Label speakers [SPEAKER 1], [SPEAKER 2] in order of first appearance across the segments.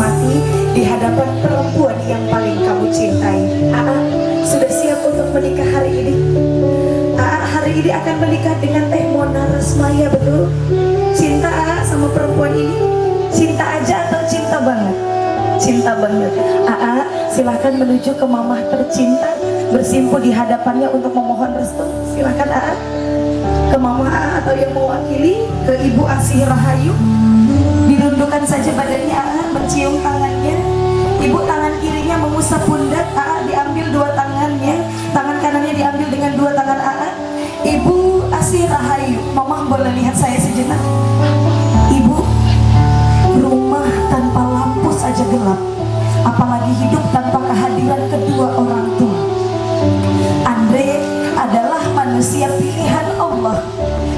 [SPEAKER 1] semati di hadapan perempuan yang paling kamu cintai. Aa sudah siap untuk menikah hari ini? Aa hari ini akan menikah dengan Teh Mona Resmaya, betul? Cinta Aa sama perempuan ini? Cinta aja atau cinta banget? Cinta banget. Aa silahkan menuju ke mamah tercinta, bersimpu di hadapannya untuk memohon restu. Silahkan Aa ke mama Aa atau yang mewakili, ke Ibu Asih Rahayu. Dirundukkan saja badannya Aa, mencium tangannya. Ibu tangan kirinya mengusap pundak, Aa diambil dua tangannya, tangan kanannya diambil dengan dua tangan Aa. Ibu Asih Rahayu, mama boleh lihat saya sejenak? Ibu, rumah tanpa lampu saja gelap, apalagi hidup tanpa kehadiran kedua orang tua. Andre adalah manusia pilihan Allah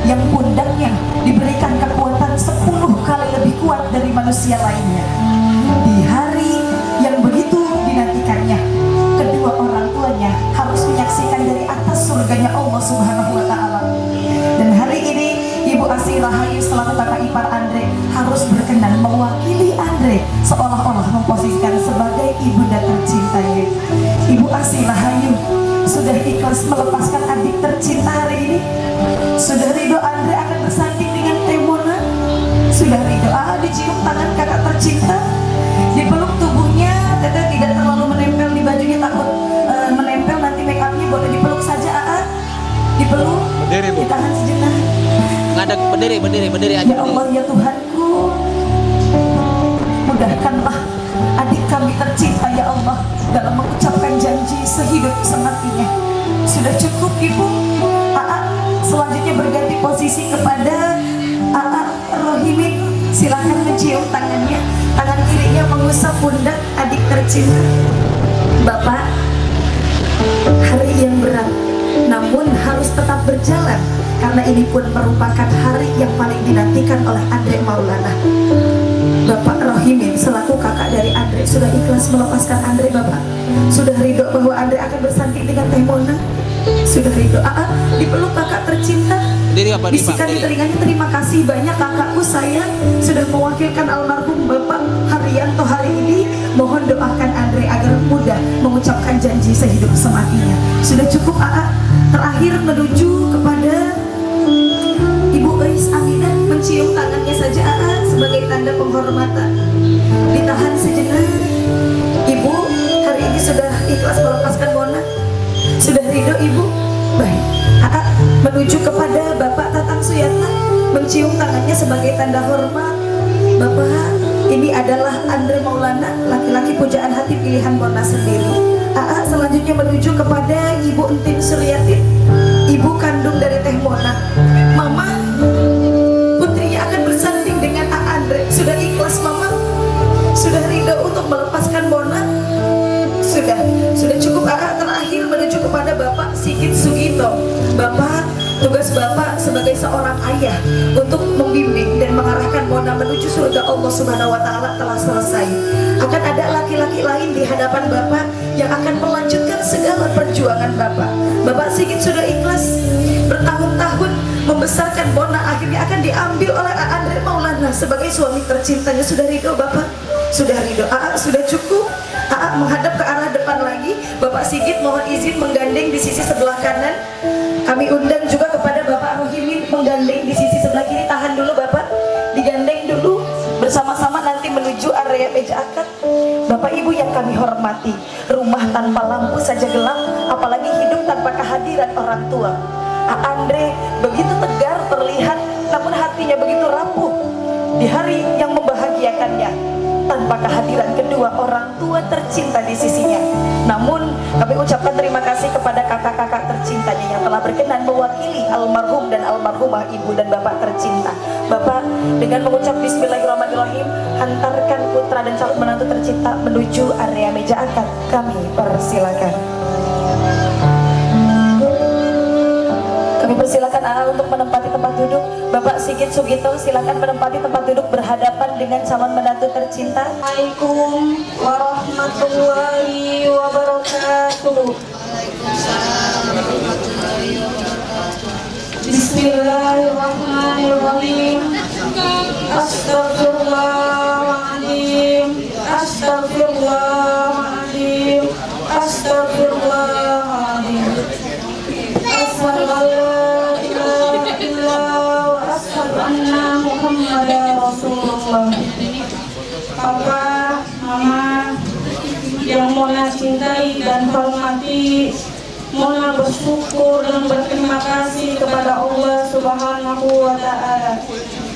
[SPEAKER 1] yang pundaknya diberikan kekuatan 10 kali lebih kuat dari manusia lainnya. Di hari yang begitu dinantikannya, kedua orang tuanya harus menyaksikan dari atas surganya Allah Subhanahu wa Ta'ala. Dan hari ini Ibu Asih Rahayu selaku kakak ipar Andre harus berkenan mewakili Andre, seolah-olah memposisikan sebagai ibunda tercintanya. Ibu Asih Rahayu sudah ikhlas melepaskan adik tercinta hari ini? Sudah ridho Andre akan bersanding dengan Teh Mona? Sudah ridho dicium tangan kakak tercinta, dipeluk tubuhnya? Teteh tidak terlalu menempel di bajunya, takut menempel nanti make upnya, boleh dipeluk saja dipeluk, berdiri, ditahan sejenak.
[SPEAKER 2] Ngadeg, berdiri aja.
[SPEAKER 1] Ya Allah ya Tuhanku, mudahkanlah adik kami tercinta ya Allah dalam mengucapkan janji sehidup sematinya. Sudah cukup Ibu. Selanjutnya berganti posisi kepada Rohimin. Silahkan mencium tangannya, tangan kirinya mengusap pundak adik tercinta. Bapak, hari yang berat namun harus tetap berjalan, karena ini pun merupakan hari yang paling dinantikan oleh Andre Maulana. Bapak Rohimin selaku kakak dari Andre sudah ikhlas melepaskan Andre. Bapak sudah ridho bahwa Andre akan bersanding dengan Teh Mona? Sudah ridho? Dipeluk kakak tercinta, bisikan di telinganya, terima kasih banyak kakakku, saya sudah mewakilkan almarhum Bapak Haryanto hari ini. Mohon doakan Andre agar mudah mengucapkan janji sehidup sematinya. Sudah cukup Terakhir menuju kepada Ibu Eis Aminah, mencium tangannya saja sebagai tanda penghormatan. Ditahan sejenak. Ibu hari ini sudah ikhlas melepaskan Mona? Sudah ridho Ibu? Baik. Menuju kepada Bapak Tatang Suyatna, mencium tangannya sebagai tanda hormat. Bapak, ini adalah Andre Maulana, laki-laki pujaan hati pilihan Mona sendiri. Selanjutnya menuju kepada Ibu Entin Suryatin, ibu kandung dari Teh Mona. Mama, putrinya akan bersanding dengan Andre. Sudah ikhlas Mama? Sudah ridho untuk melepaskan Mona? Sudah cukup. Terakhir menuju kepada Bapak Sigit Sugito. Bapak, tugas Bapak sebagai seorang ayah untuk membimbing dan mengarahkan Mona menuju surga Allah Subhanahu wa Ta'ala telah selesai. Akan ada laki-laki lain di hadapan Bapak yang akan melanjutkan segala perjuangan Bapak. Bapak Sigit sudah ikhlas bertahun-tahun membesarkan Mona, akhirnya akan diambil oleh Andre Maulana sebagai suami tercintanya. Sudah ridho Bapak? Sudah ridho. Sudah cukup. Menghadap ke arah depan lagi. Bapak Sigit mohon izin menggandeng di sisi sebelah kanan. Kami undang juga kepada Bapak Rohimin menggandeng di sisi sebelah kiri. Tahan dulu Bapak, digandeng dulu bersama-sama nanti menuju area meja akad. Bapak Ibu yang kami hormati, rumah tanpa lampu saja gelap, apalagi hidup tanpa kehadiran orang tua. Andre begitu tegar terlihat, namun hatinya begitu rapuh di hari yang membahagiakannya tanpa kehadiran kedua orang tua tercinta di sisinya. Namun kami ucapkan terima kasih kepada kakak-kakak tercintanya yang telah berkenan mewakili almarhum dan almarhumah ibu dan bapak tercinta. Bapak dengan mengucap bismillahirrahmanirrahim, hantarkan putra dan calon menantu tercinta menuju area meja akad. Kami persilakan. Kami persilakan untuk menempati tempat duduk. Bapak Sigit Sugito silakan menempati tempat duduk berhadapan dengan calon menantu tercinta.
[SPEAKER 3] Assalamualaikum warahmatullahi wabarakatuh. Bismillahirrahmanirrahim. Astagfirullahaladzim. Allah. Papa, Mama yang Mona cintai dan hormati, Mona bersyukur dan berterima kasih kepada Allah Subhanahu wa Ta'ala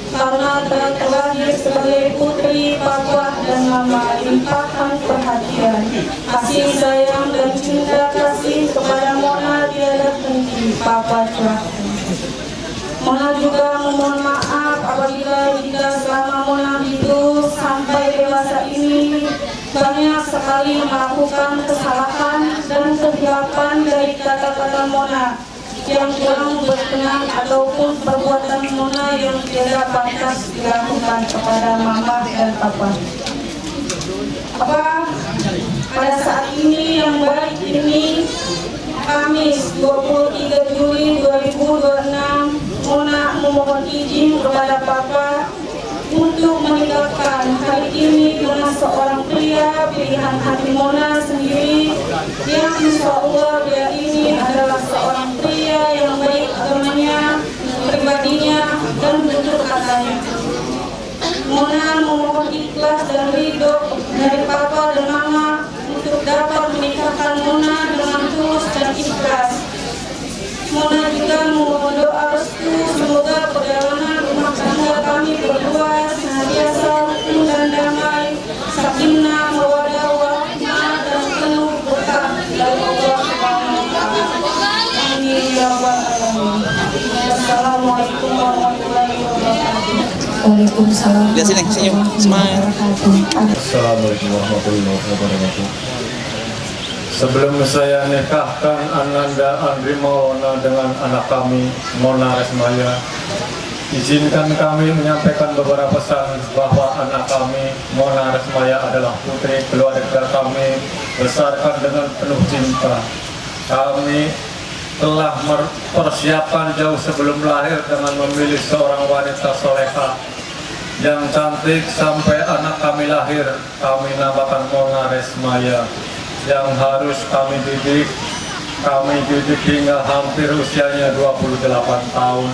[SPEAKER 3] karena telah terlahir sebagai putri Papa dan Mama. Limpahkan perhatian, kasih sayang dan cinta kasih kepada Mona tiada henti Papa curahkan. Mona juga memohon maaf apabila jika selama Mona hidup sampai dewasa ini banyak sekali melakukan kesalahan dan kesilapan dari kata-kata Mona yang kurang berkenan ataupun perbuatan Mona yang tidak pantas dilakukan kepada Mama dan Papa. Pada saat ini yang baik ini, Kamis 23 Juli 2026, Mona memohon izin kepada Papa untuk menikahkan hari ini dengan seorang pria pilihan hati Mona sendiri, yang insya Allah dia ini adalah seorang pria yang baik agamanya, pribadinya, dan tutur katanya. Mona memohon ikhlas dan ridho dari Papa dan Mama untuk dapat menikahkan Mona dengan tulus dan ikhlas. Mona juga memohon doa restu semoga perjalanan rumah tangga kami berdua senantiasa rukun dan damai, sakinah, mawaddah, warahmah, dan penuh berkah dari Allah Subhanahu wa Ta'ala. Amin ya rabbal alamin. Assalamualaikum warahmatullahi wabarakatuh.
[SPEAKER 1] Waalaikumsalam.
[SPEAKER 2] Lihat sini, senyum, smile.
[SPEAKER 4] Assalamualaikum warahmatullahi wabarakatuh. Sebelum saya nikahkan Ananda Andri Maulana dengan anak kami, Mona Resmaya, izinkan kami menyampaikan beberapa pesan bahwa anak kami, Mona Resmaya, adalah putri keluarga kami, besarkan dengan penuh cinta. Kami telah mempersiapkan jauh sebelum lahir dengan memilih seorang wanita soleha yang cantik sampai anak kami lahir. Kami namakan Mona Resmaya, yang harus kami didik hingga hampir usianya 28 tahun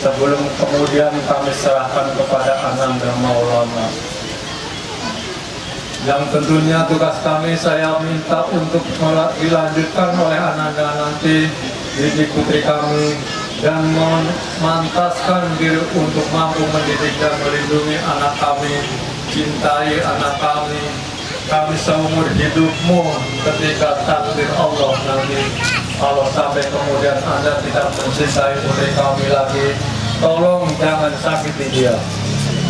[SPEAKER 4] sebelum kemudian kami serahkan kepada Ananda Maulana, yang tentunya tugas kami saya minta untuk dilanjutkan oleh Ananda nanti, didik putri kami, dan memantaskan diri untuk mampu mendidik dan melindungi anak kami, cintai anak kami seumur hidupmu. Ketika takdir Allah nanti, kalau sampai kemudian Anda tidak mencintai putri kami lagi, tolong jangan sakiti dia,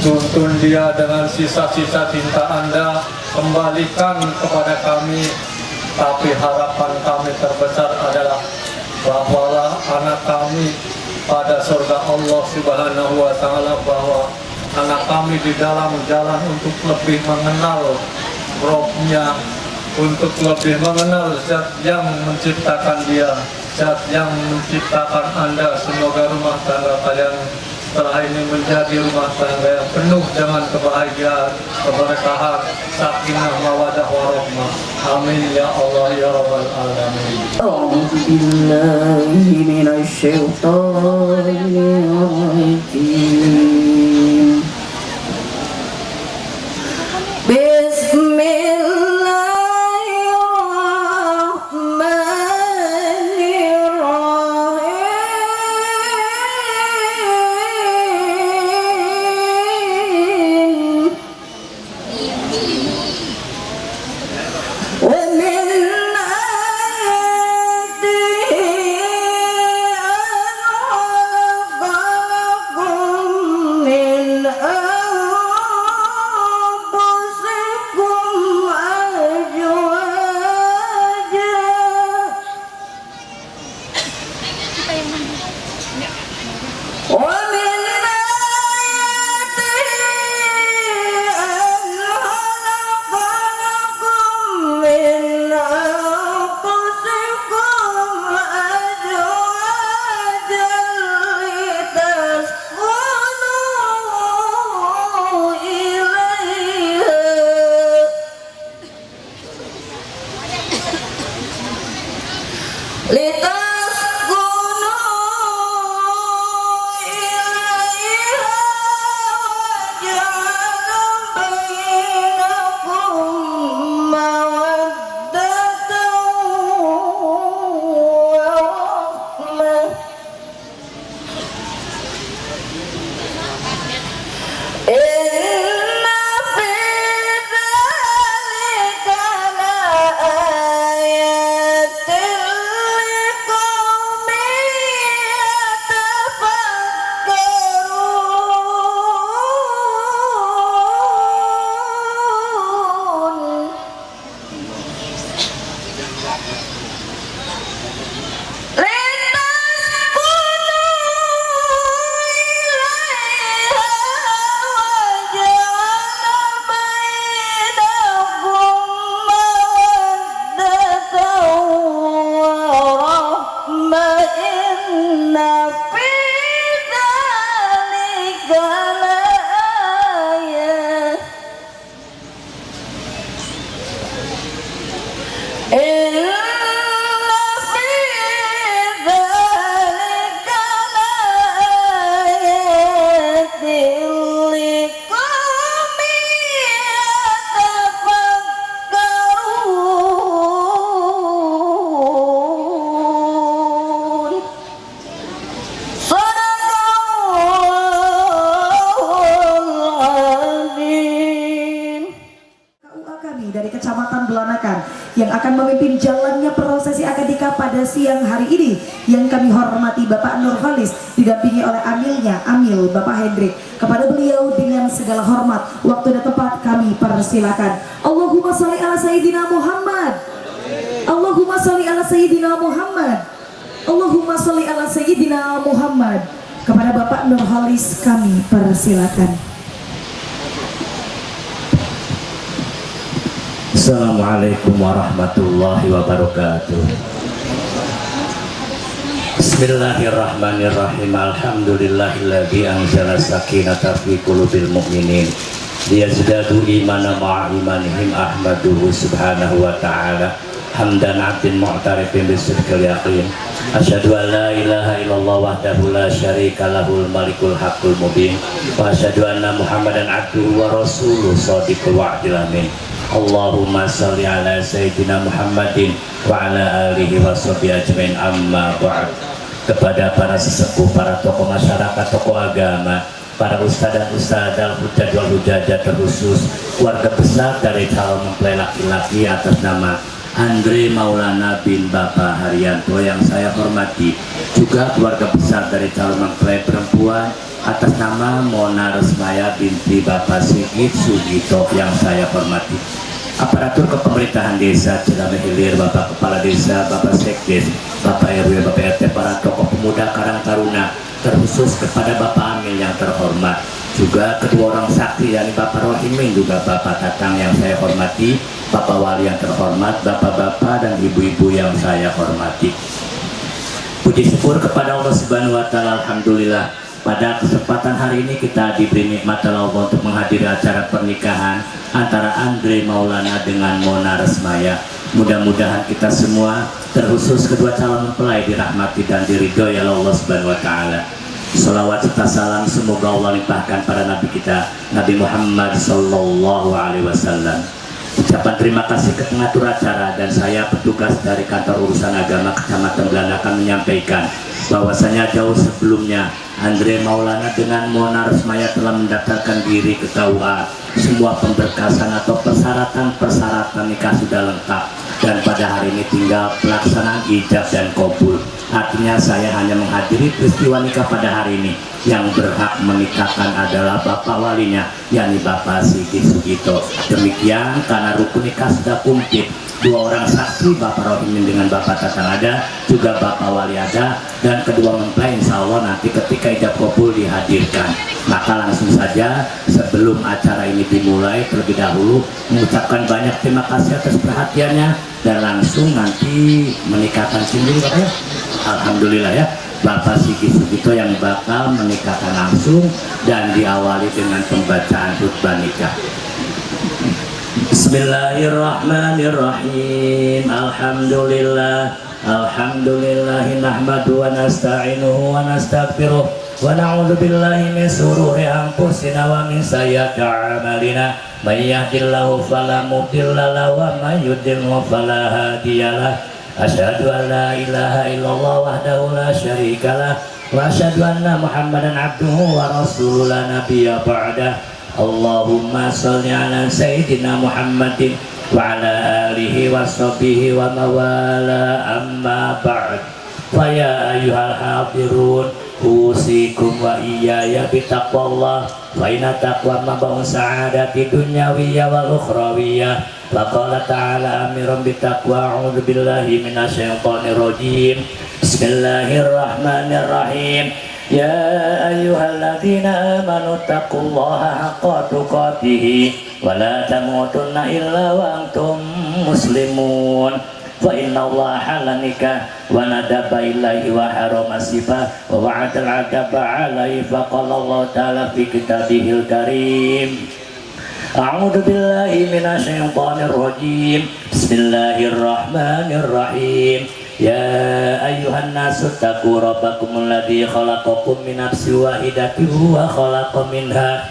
[SPEAKER 4] tuntun dia dengan sisa-sisa cinta Anda, kembalikan kepada kami. Tapi harapan kami terbesar adalah bahwa anak kami pada surga Allah Subhanahu wa Ta'ala, bahwa anak kami di dalam jalan untuk lebih mengenal Robnya, untuk lebih mengenal zat yang menciptakan dia, zat yang menciptakan Anda. Semoga rumah tangga kalian setelah ini menjadi rumah tangga yang penuh dengan kebahagiaan, keberkahan, sakinah, mawaddah, warahmah. Amin ya Allah ya rabbal alamin.
[SPEAKER 3] A'udzu billahi minasy syaithanir rajim.
[SPEAKER 1] dari Kecamatan Belanakan yang akan memimpin jalannya prosesi akad nikah pada siang hari ini, yang kami hormati Bapak Nurholis didampingi oleh amilnya, Amil Bapak Hendrik. Kepada beliau dengan segala hormat, waktu dan tempat kami persilakan. Allahumma sholli ala Sayyidina Muhammad. Allahumma sholli ala Sayyidina Muhammad. Allahumma sholli ala Sayyidina Muhammad. Kepada Bapak Nurholis kami persilakan.
[SPEAKER 5] Assalamualaikum warahmatullahi wabarakatuh. Bismillahirrahmanirrahim. Alhamdulillahilladzi anzala sakinata fi qulubil mu'minin liyazdadu imanan ma'a imanihim. Ahmaduhu subhanahu wa ta'ala hamdan 'abdin mu'tarifin bisidqil yaqin. Asyhadu an la ilaha illallah wahdahu la syarika lahul malikul haqqul mubin wa asyhadu anna Muhammadan 'abduhu wa rasuluhu shadiqul wa'dil amin. Allahumma sholli ala Sayyidina Muhammadin wa ala alihi wa sahbihi ajmain, amma ba'd. Kepada para sesepuh, para tokoh masyarakat, tokoh agama, para ustadz dan ustadzah, hujjah wal hujjajah, terkhusus keluarga besar dari calon mempelai laki-laki atas nama Andre Maulana bin Bapak Haryanto yang saya hormati, juga keluarga besar dari calon mempelai perempuan atas nama Mona Resmaya binti Bapak Sigit Sugito yang saya hormati, aparatur kepemerintahan desa Cilameh Hilir, Bapak Kepala Desa, Bapak Sekdes, Bapak RW, Bapak RT, para tokoh pemuda Karang Taruna, terkhusus kepada Bapak Amil yang terhormat, juga kedua orang sakti yakni Bapak Rohimin, juga Bapak Tatang yang saya hormati, Bapak Wali yang terhormat, Bapak-bapak dan ibu-ibu yang saya hormati. Puji syukur kepada Allah Subhanahu wa taala, alhamdulillah pada kesempatan hari ini kita diberi nikmat Allah untuk menghadiri acara pernikahan antara Andre Maulana dengan Mona Resmaya. Mudah-mudahan kita semua, terkhusus kedua calon mempelai, dirahmati dan diridhoi oleh Allah Subhanahu wa taala. Salawat serta salam semoga Allah limpahkan pada Nabi kita, Nabi Muhammad sallallahu alaihi wasallam. Ucapan terima kasih ke pengatur acara dan saya petugas dari kantor urusan agama Kecamatan Belanakan menyampaikan bahwasanya jauh sebelumnya Andre Maulana dengan Mona Resmaya telah mendaftarkan diri ke KUA. Semua pemberkasan atau persyaratan nikah sudah lengkap dan pada hari ini tinggal pelaksanaan ijab dan kabul. Artinya saya hanya menghadiri peristiwa nikah pada hari ini. Yang berhak menikahkan adalah bapak walinya, yakni Bapak Sigit Sugito. Demikian karena rukun nikah sudah komplit, dua orang saksi, Bapak Rohimin dengan Bapak Tatang ada, juga Bapak Wali ada, dan kedua mempelai insya Allah nanti ketika ijab kabul dihadirkan. Maka langsung saja sebelum acara ini dimulai, terlebih dahulu mengucapkan banyak terima kasih atas perhatiannya dan langsung nanti menikahkan sendiri, Pak ya. Alhamdulillah ya, Bapak Sigit Sugito yang bakal menikahkan langsung dan diawali dengan pembacaan khutbah nikah. Bismillahirrahmanirrahim. Alhamdulillah, alhamdulillahi nahmadu wa nasta'inuhu wa nastaghfiruh wa na'udzu billahi min shururi anfusina wa min sayyiati a'malina. May yahdihillahu fala mudilla lahu wa may yudlil fala hadiyalah. Asyhadu an la ilaha illallah wahdahu la syarikalah wa asyhadu anna Muhammadan abduhu wa rasuluhu la nabiyya ba'dah. Allahumma sholli ala Sayyidina Muhammadin wa ala alihi wa sahbihi wa mawala, amma ba'd. Fa ya ayyuhal hadirun usikum wa iyaya bitaqwallah fa inna taqwa mab'u sa'adati dunyawiyya wal ukhrawiyya. Faqala ta'ala amiran bitaqwa. A'udzu billahi minasyaitonir rajim. Bismillahirrahmanirrahim. Ya ayyuhalladzina amanu taqullaha haqqa tuqatih wa la tamutunna illa wa antum muslimun. Fa innallaha halal nikah wa nadaba ilaihi wa harama sifah wa wa'adal 'adaba 'alaihi. Faqala Allah ta'ala fi kitabihil karim. A'udzu billahi minasyaitonir rajim. Bismillahirrahmanirrahim. Ya ayyuhan nasu taqu rabbakumul ladzi khalaqakum min nafsin wahidatin wa khalaqa minha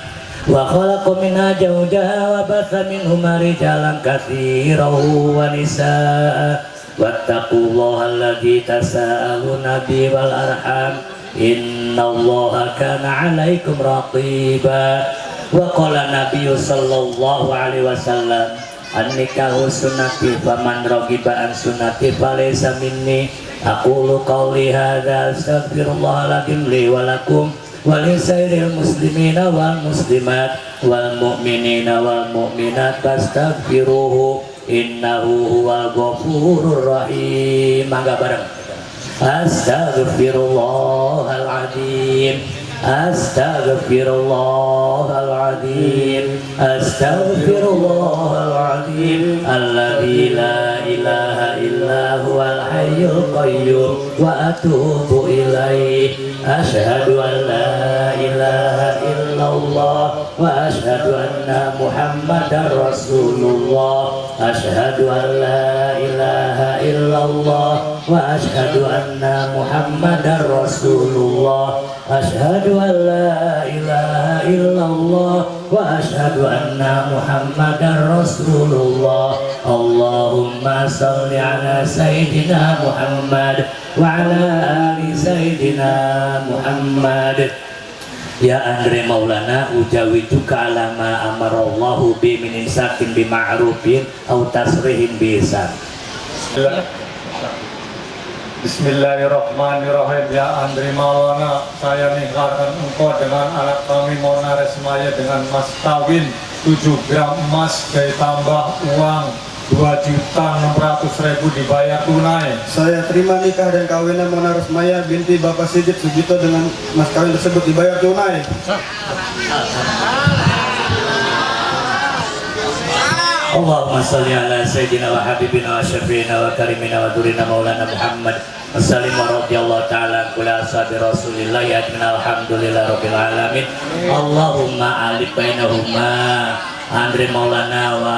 [SPEAKER 5] zawjaha wa batha minhuma rijalan katsiran wa nisaa. Wattaqullaha alladzi tasaaluna bihi wal arham. Innallaha kana 'alaikum raqiba. Wa qala Nabi sallallahu alaihi wasallam an-nikahu sunnati faman raghiba an sunnati falaysa minni. Aqulu qawli hadza astaghfirullahaladzim li wa lakum wa li sairil muslimina wal muslimat wal mu'minina wal mu'minat fastaghfiruhu innahu huwal ghafurur rahim. Mangga bareng. Astaghfirullahaladzim, astaghfirullahaladzim, astaghfirullahaladzim, alladzi la ilaha illa huwal hayyul qayyum wa atubu ilaih. Asyhadu an la ilaha illallah wa asyhadu anna muhammadar rasulullah. Asyhadu an la ilaha illallah wa asyhadu anna muhammadar rasulullah. Asyhadu an la ilaha illallah wa asyhadu anna muhammadar rasulullah. Allahumma salli ala sayyidina Muhammad wa ala ali sayyidina Muhammad. Ya Andre Maulana ujawiduka alama amarallahu bi min insakin bi ma'rufin au tasrihin bi ihsan.
[SPEAKER 4] Bismillahirrahmanirrahim. Ya Andre Maulana, saya nikahkan engkau dengan anak kami Mona Resmaya dengan mas kawin 7 gram emas ditambah uang 2.600.000 dibayar tunai.
[SPEAKER 6] Saya terima nikah dan kawinnya Mona Resmaya binti Bapak Sigit Sugito dengan mas kawin tersebut dibayar tunai.
[SPEAKER 5] Allahumma salli ala sayyidina wa habibina wa syafi'ina wa karimina wa durina maulana Muhammad Salim wa radiyallahu ta'ala kula ashabi rasulillah ya alhamdulillah rabbil alamin. Allahumma alif bainahuma Andre Maulana wa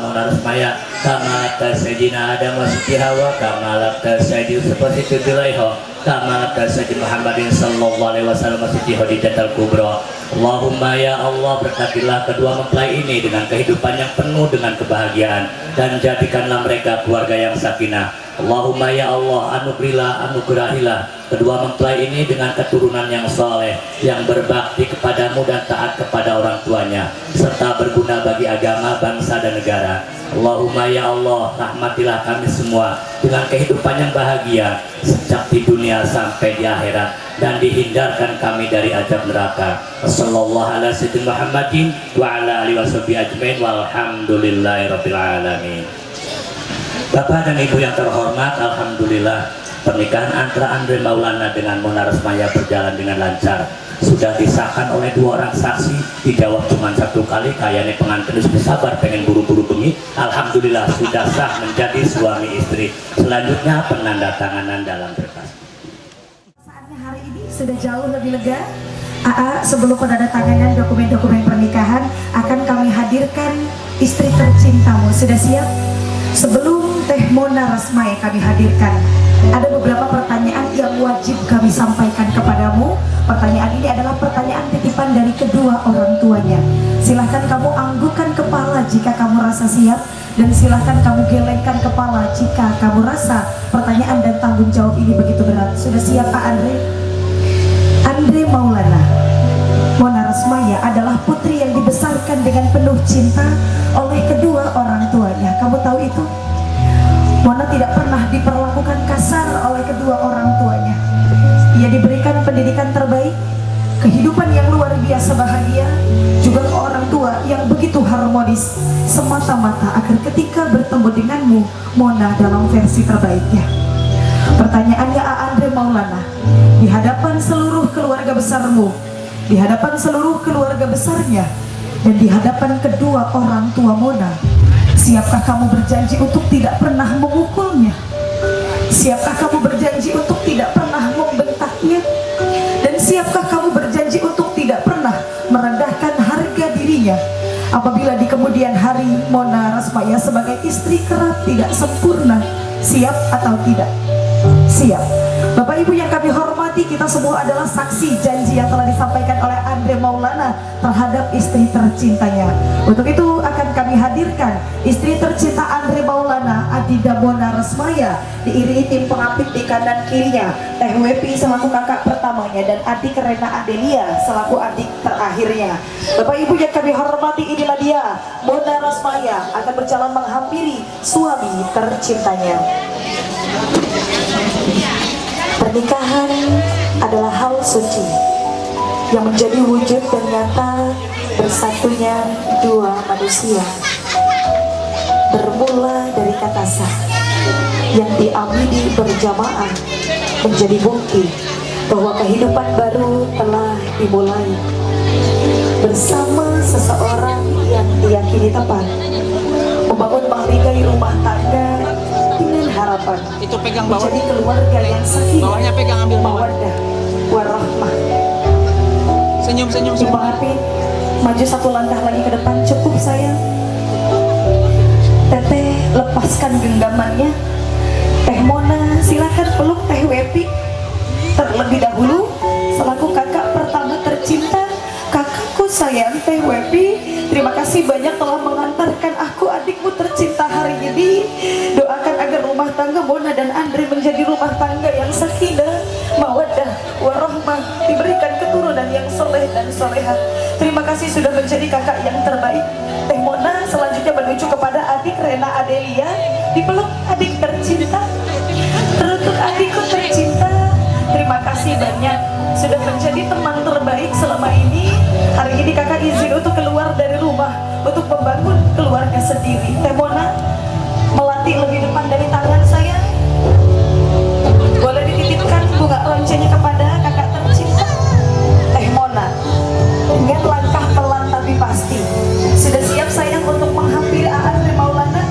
[SPEAKER 5] Mona Resmaya kama labta sayyidina Adam wa Siti Hawa kama labta sayyidi seperti tudilaiho kama labta sayyidi Muhammadin sallallahu alaihi wasallam wa Siti Khadijatul Kubra. Allahumma ya Allah, berkatilah kedua mempelai ini dengan kehidupan yang penuh dengan kebahagiaan dan jadikanlah mereka keluarga yang sakinah. Allahumma ya Allah, anugerahilah kedua mempelai ini dengan keturunan yang soleh, yang berbakti kepadamu dan taat kepada orang tuanya, serta berguna bagi agama, bangsa dan negara. Allahumma ya Allah, rahmatilah kami semua dengan kehidupan yang bahagia sejak di dunia sampai di akhirat, dan dihindarkan kami dari azab neraka. Sallallahu ala sayyidina Muhammadin wa ala alihi washabihi ajmain walhamdulillahirabbil alamin. Bapak dan Ibu yang terhormat, alhamdulillah pernikahan antara Andre Maulana dengan Mona Resmaya berjalan dengan lancar. Sudah disahkan oleh 2 orang saksi, dijawab cuma 1 kali, kayaknya pengantin sudah sabar pengen buru-buru bengi. Alhamdulillah sudah sah menjadi suami istri. Selanjutnya penandatanganan dalam berkas.
[SPEAKER 1] Saatnya hari ini sudah jauh lebih lega. Sebelum penandatanganan dokumen-dokumen pernikahan akan kami hadirkan istri tercintamu. Sudah siap? Sebelum Teh Mona Resmaya kami hadirkan, ada beberapa pertanyaan yang wajib kami sampaikan kepadamu. Pertanyaan ini adalah pertanyaan titipan dari kedua orang tuanya. Silahkan kamu anggukan kepala jika kamu rasa siap, dan silahkan kamu gelengkan kepala jika kamu rasa pertanyaan dan tanggung jawab ini begitu berat. Sudah siap Pak Andre? Andre Maulana Mona Resmaya adalah putri yang dibesarkan dengan penuh cinta oleh kedua orang tuanya. Kamu tahu itu? Mona tidak pernah diperlakukan kasar oleh kedua orang tuanya. Ia diberikan pendidikan terbaik, kehidupan yang luar biasa bahagia, juga orang tua yang begitu harmonis, semata-mata agar ketika bertemu denganmu, Mona dalam versi terbaiknya. Pertanyaannya Andre Maulana, di hadapan seluruh keluarga besarmu, di hadapan seluruh keluarga besarnya, dan di hadapan kedua orang tua Mona, siapkah kamu berjanji untuk tidak pernah memukulnya? Siapkah kamu berjanji untuk tidak pernah membentaknya? Dan siapkah kamu berjanji untuk tidak pernah merendahkan harga dirinya apabila di kemudian hari Mona Resmaya sebagai istri kerap tidak sempurna? Siap atau tidak? Siap. Bapak Ibu yang kami hormati, kita semua adalah saksi janji yang telah disampaikan oleh Andre Maulana terhadap istri tercintanya. Untuk itu akan kami hadirkan istri tercinta Andre Maulana, Adida Mona Resmaya, diiringi tim pengapit di kanan kirinya Teh Wepi selaku kakak pertamanya dan adik Rena Adelia selaku adik terakhirnya. Bapak Ibu yang kami hormati, inilah dia Mona Resmaya akan berjalan menghampiri suami tercintanya. Pernikahan adalah hal suci yang menjadi wujud dan nyata bersatunya dua manusia. Bermula dari kata sah yang diamini berjamaah menjadi bukti bahwa kehidupan baru telah dimulai bersama seseorang yang diyakini tepat membangun bangkai rumah tangga dengan harapan
[SPEAKER 2] Itu pegang bawah.
[SPEAKER 1] menjadi keluarga yang sakinah,
[SPEAKER 2] Bawahnya pegang, ambil bawah.
[SPEAKER 1] mawaddah warahmah.
[SPEAKER 2] Senyum.
[SPEAKER 1] Ibu Hafid, maju satu langkah lagi ke depan, cukup sayang. Teteh lepaskan genggamannya. Teh Mona silakan peluk Teh Wepi terlebih dahulu selaku kakak pertama tercinta. Kakakku sayang Teh Wepi, terima kasih banyak telah mengantarkan aku adikmu tercinta hari ini. Doakan agar rumah tangga Mona dan Andre menjadi rumah tangga yang sakinah, mawaddah, warahmah, diberikan keturunan yang soleh dan soleha. Terima kasih sudah menjadi kakak yang terbaik. Teh Mona selanjutnya menuju kepada adik Rena Adelia, dipeluk adik tercinta. Teruntuk adikku tercinta, terima kasih banyak sudah menjadi teman terbaik selama ini. Hari ini kakak izin untuk keluar dari rumah untuk membangun keluarga sendiri. Teh Mona melatih lebih depan dari tangan saya. Boleh dititipkan bunga roncenya kepada kakak tercinta. Teh Mona dengan langkah pelan tapi pasti sudah siap sayang untuk menghampiri Andre Maulana.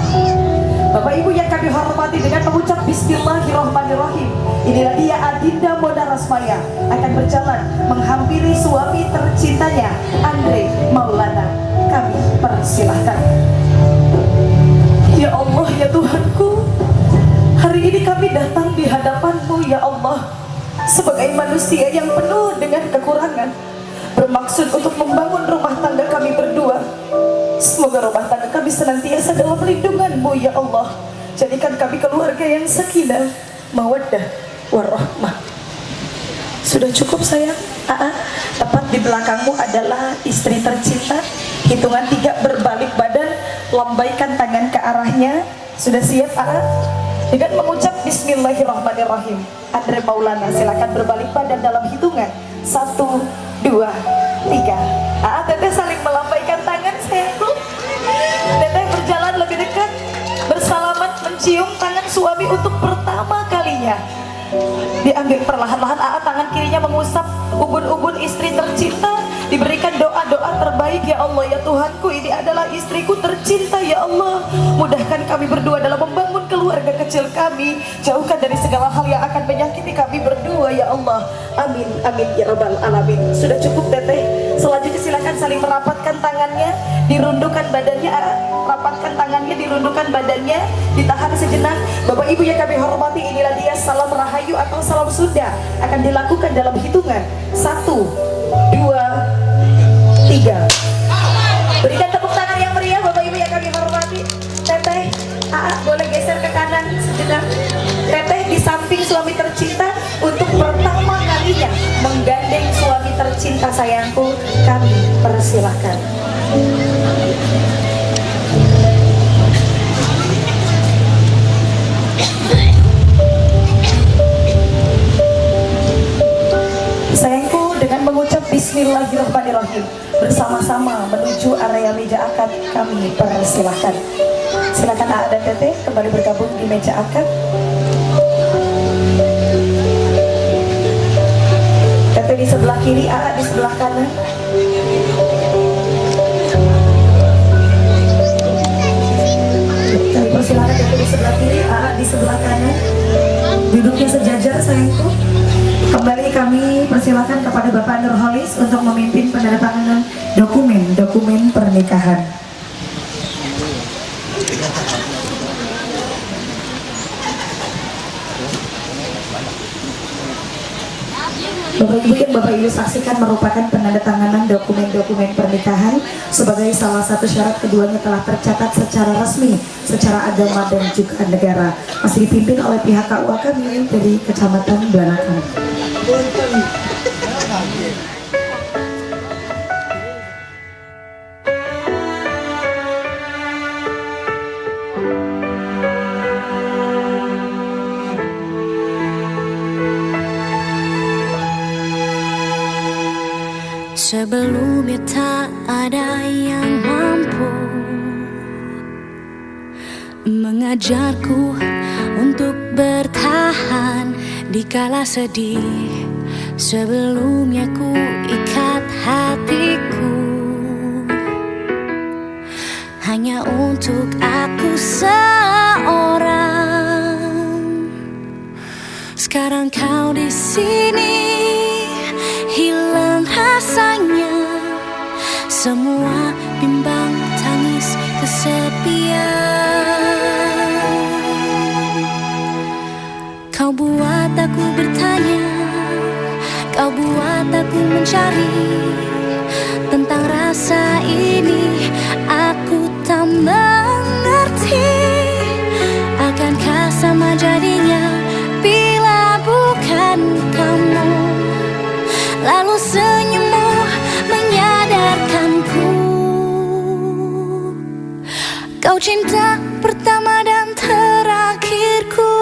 [SPEAKER 1] Bapak Ibu yang kami hormati, dengan mengucap Bismillahirrahmanirrahim, inilah dia Adinda Mona Resmaya akan berjalan menghampiri suami tercintanya Andre Maulana. Kami persilahkan. Ya Allah, ya Tuhanku, hari ini kami datang di hadapan-Mu ya Allah sebagai manusia yang penuh dengan kekurangan, bermaksud untuk membangun rumah tangga kami berdua. Semoga rumah tangga kami senantiasa dalam lindungan-Mu ya Allah. Jadikan kami keluarga yang sakinah, mawaddah, warahmah. Sudah cukup sayang? Tepat di belakangmu adalah istri tercinta. Hitungan 3 berbalik badan, lambaikan tangan ke arahnya. Sudah siap dengan mengucap Bismillahirrahmanirrahim. Andre Maulana silakan berbalik badan dalam hitungan 1, 2, 3. Teteh saling melambaikan tangan sayangku. Teteh berjalan lebih dekat, bersalaman mencium tangan suami untuk pertama kalinya. Diambil perlahan-lahan, tangan kirinya mengusap ubun-ubun istri tercinta. Diberikan doa-doa terbaik. Ya Allah, ya Tuhanku, ini adalah istriku tercinta ya Allah. Mudahkan kami berdua dalam membangun keluarga kecil kami. Jauhkan dari segala hal yang akan menyakiti kami berdua ya Allah. Amin, amin ya rabbal alamin. Sudah cukup teteh. Selanjutnya silakan saling merapatkan tangannya, dirundukkan badannya. Rapatkan tangannya, dirundukkan badannya, ditahan sejenak. Bapak Ibu yang kami hormati, inilah dia salam rahayu atau salam Sunda akan dilakukan dalam hitungan 1, 2, 3. Berikan tepuk tangan yang meriah Bapak Ibu yang kami hormati. Teteh, boleh geser ke kanan sejenak. Teteh di samping suami tercinta untuk pertama kalinya menggandeng suami tercinta sayangku. Kami persilahkan. Sayangku, dengan mengucap Bismillahirrahmanirrahim, bersama-sama menuju area meja akad. Kami persilahkan. Silakan dan Teteh kembali bergabung di meja akad. Teteh di sebelah kiri, di sebelah kanan. Kami persilahkan Teteh di sebelah kiri, di sebelah kanan. Duduknya sejajar sayangku. Kembali kami persilakan kepada Bapak Nurholis untuk memimpin penandatanganan dokumen pernikahan. Bapak Ibu, yang Bapak Ibu saksikan merupakan penandatanganan dokumen-dokumen pernikahan sebagai salah satu syarat keduanya telah tercatat secara resmi, secara agama dan juga negara. Masih dipimpin oleh pihak KUA kami dari Kecamatan Blanakan.
[SPEAKER 7] Sebelumnya tak ada yang mampu mengajarku untuk bertahan di kala sedih. Sebelumnya ku ikat hatiku hanya untuk aku seorang. Sekarang kau di sini, hilang rasanya semua bimbang tangis kesepian. Kau buat aku bertanya, kau buat aku mencari tentang rasa ini. Aku tak mengerti, akankah sama jadinya bila bukan kamu. Lalu senyummu menyadarkanku, kau cinta pertama dan terakhirku.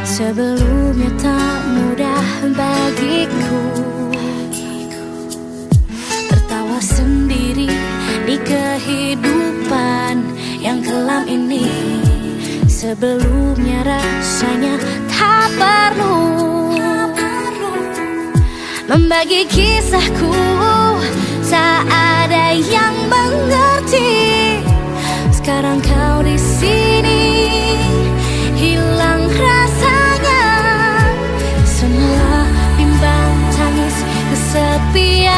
[SPEAKER 7] Sebelumnya tak mudah bagiku tertawa sendiri di kehidupan yang kelam ini. Sebelumnya rasanya tak perlu membagi kisahku, tak ada yang mengerti. Sekarang kau di sini, hilang rasanya semua bimbang tangis kesepian.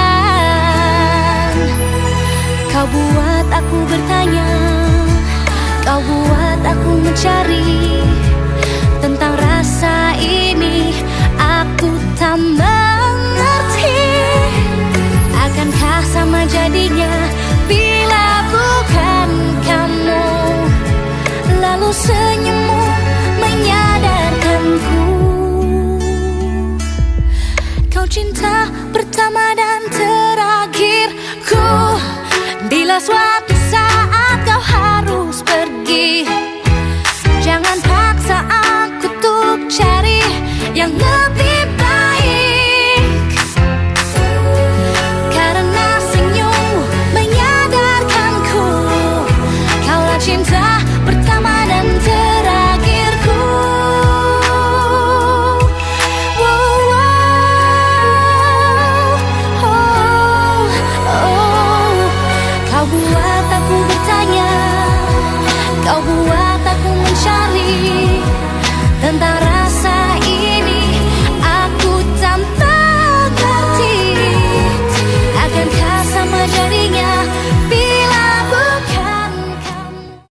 [SPEAKER 7] Kau buat aku bertanya, kau buat aku mencari tentang rasa ini. Aku tak mengerti, akankah sama jadinya bila bukan kamu. Lalu senyummu menyadarkanku, kau cinta pertama dan terakhirku. Bila suatu saat kau harus pergi, jangan paksa aku untuk cari yang lebih